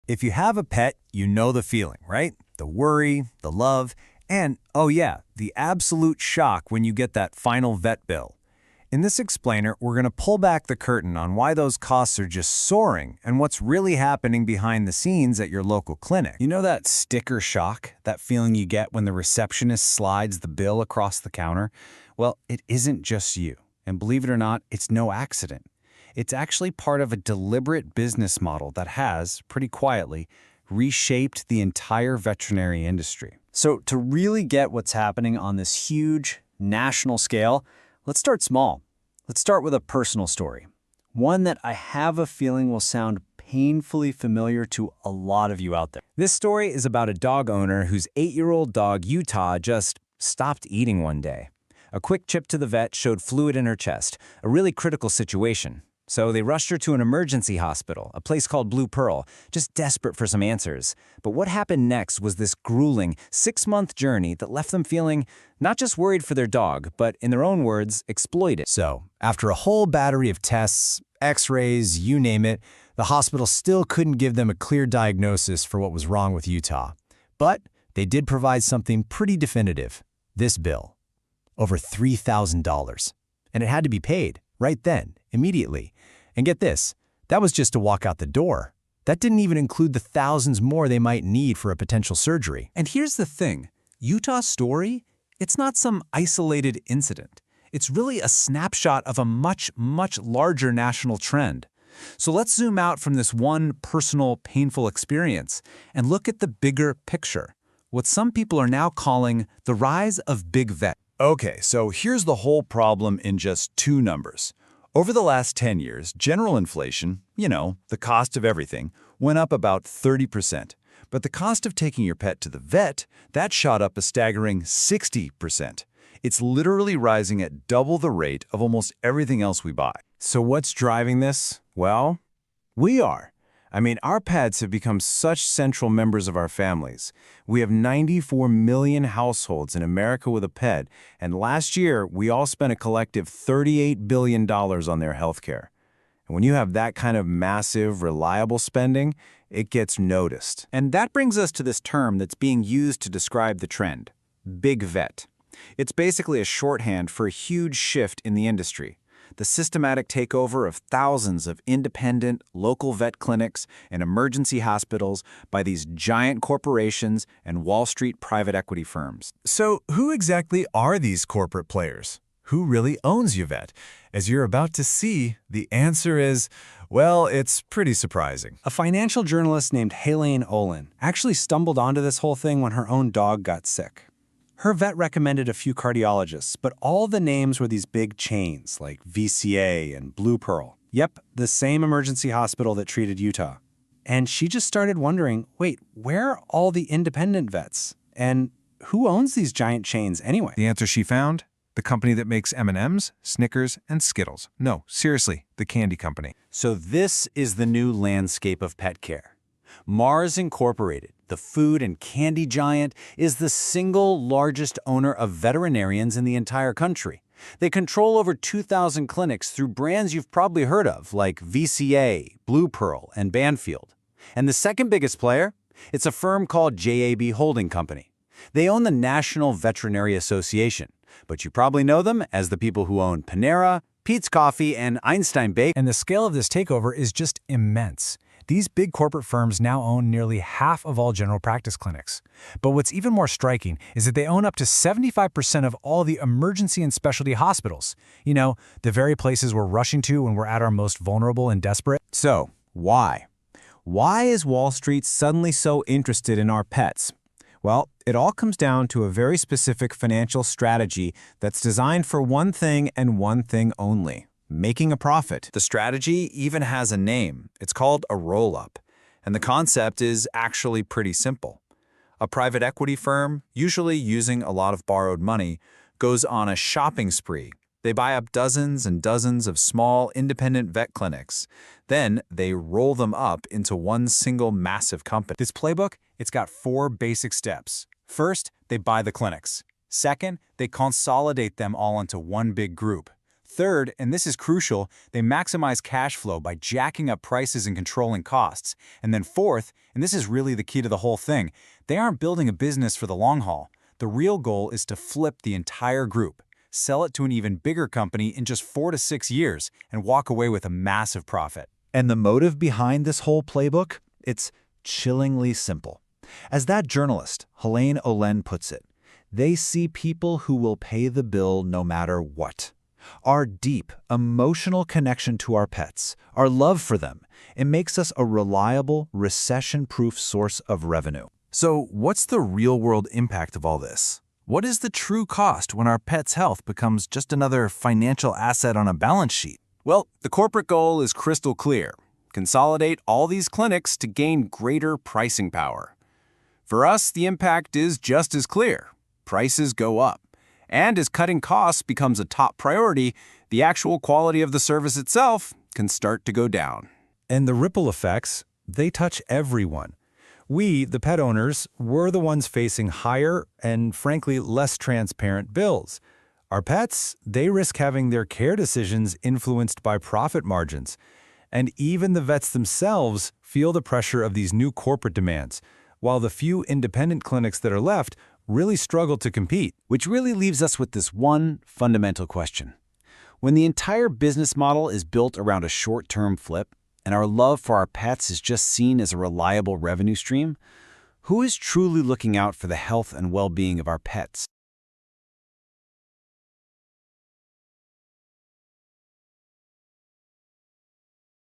If you have a pet, you know the feeling, right? The worry, the love, and, oh yeah, the absolute shock when you get that final vet bill. In this explainer, we're going to pull back the curtain on why those costs are just soaring and what's really happening behind the scenes at your local clinic. You know that sticker shock, that feeling you get when the receptionist slides the bill across the counter? Well, it isn't just you. And believe it or not, it's no accident. It's actually part of a deliberate business model that has, pretty quietly, reshaped the entire veterinary industry. So to really get what's happening on this huge national scale, let's start small. Let's start with a personal story. One that I have a feeling will sound painfully familiar to a lot of you out there. This story is about a dog owner whose 8-year-old dog, Utah, just stopped eating one day. A quick trip to the vet showed fluid in her chest, a really critical situation. So they rushed her to an emergency hospital, a place called Blue Pearl, just desperate for some answers. But what happened next was this grueling 6-month journey that left them feeling not just worried for their dog, but in their own words, exploited. So, after a whole battery of tests, x-rays, you name it, the hospital still couldn't give them a clear diagnosis for what was wrong with Utah. But they did provide something pretty definitive. This bill. Over $3,000. And it had to be paid, right then, immediately. And get this, that was just to walk out the door. That didn't even include the thousands more they might need for a potential surgery. And here's the thing, Utah's story, it's not some isolated incident. It's really a snapshot of a much, much larger national trend. So let's zoom out from this one personal, painful experience and look at the bigger picture, what some people are now calling the rise of big vet. Okay, so here's the whole problem in just 2 numbers. Over the last 10 years, general inflation, the cost of everything, went up about 30%. But the cost of taking your pet to the vet, that shot up a staggering 60%. It's literally rising at double the rate of almost everything else we buy. So what's driving this? Well, we are. I mean, our pets have become such central members of our families. We have 94 million households in America with a pet, and last year, we all spent a collective $38 billion on their health care. And when you have that kind of massive, reliable spending, it gets noticed. And that brings us to this term that's being used to describe the trend, big vet. It's basically a shorthand for a huge shift in the industry. The systematic takeover of thousands of independent, local vet clinics and emergency hospitals by these giant corporations and Wall Street private equity firms. So who exactly are these corporate players? Who really owns your vet? As you're about to see, the answer is, well, it's pretty surprising. A financial journalist named Helene Olin actually stumbled onto this whole thing when her own dog got sick. Her vet recommended a few cardiologists, but all the names were these big chains like VCA and Blue Pearl. Yep, the same emergency hospital that treated Utah. And she just started wondering, wait, where are all the independent vets? And who owns these giant chains anyway? The answer she found? The company that makes M&Ms, Snickers, and Skittles. No, seriously, the candy company. So this is the new landscape of pet care. Mars Incorporated, the food and candy giant, is the single largest owner of veterinarians in the entire country. They control over 2,000 clinics through brands you've probably heard of, like VCA, Blue Pearl, and Banfield. And the second biggest player? It's a firm called JAB Holding Company. They own the National Veterinary Association, but you probably know them as the people who own Panera, Pete's Coffee, and Einstein Bake. And the scale of this takeover is just immense. These big corporate firms now own nearly half of all general practice clinics. But what's even more striking is that they own up to 75% of all the emergency and specialty hospitals. You know, the very places we're rushing to when we're at our most vulnerable and desperate. So, why? Why is Wall Street suddenly so interested in our pets? Well, it all comes down to a very specific financial strategy that's designed for one thing and one thing only: making a profit. The strategy even has a name. It's called a roll-up. And the concept is actually pretty simple. A private equity firm, usually using a lot of borrowed money, goes on a shopping spree. They buy up dozens and dozens of small, independent vet clinics. Then they roll them up into one single massive company. This playbook, it's got 4 basic steps. First, they buy the clinics. Second, they consolidate them all into one big group. Third, and this is crucial, they maximize cash flow by jacking up prices and controlling costs. And then fourth, and this is really the key to the whole thing, they aren't building a business for the long haul. The real goal is to flip the entire group, sell it to an even bigger company in just 4 to 6 years, and walk away with a massive profit. And the motive behind this whole playbook? It's chillingly simple. As that journalist, Helene Olen, puts it, they see people who will pay the bill no matter what. Our deep, emotional connection to our pets, our love for them, it makes us a reliable, recession-proof source of revenue. So what's the real-world impact of all this? What is the true cost when our pet's health becomes just another financial asset on a balance sheet? Well, the corporate goal is crystal clear. Consolidate all these clinics to gain greater pricing power. For us, the impact is just as clear. Prices go up. And as cutting costs becomes a top priority, the actual quality of the service itself can start to go down. And the ripple effects, they touch everyone. We, the pet owners, were the ones facing higher and, frankly, less transparent bills. Our pets, they risk having their care decisions influenced by profit margins. And even the vets themselves feel the pressure of these new corporate demands, while the few independent clinics that are left really struggle to compete. Which really leaves us with this one fundamental question. When the entire business model is built around a short-term flip, and our love for our pets is just seen as a reliable revenue stream, who is truly looking out for the health and well-being of our pets?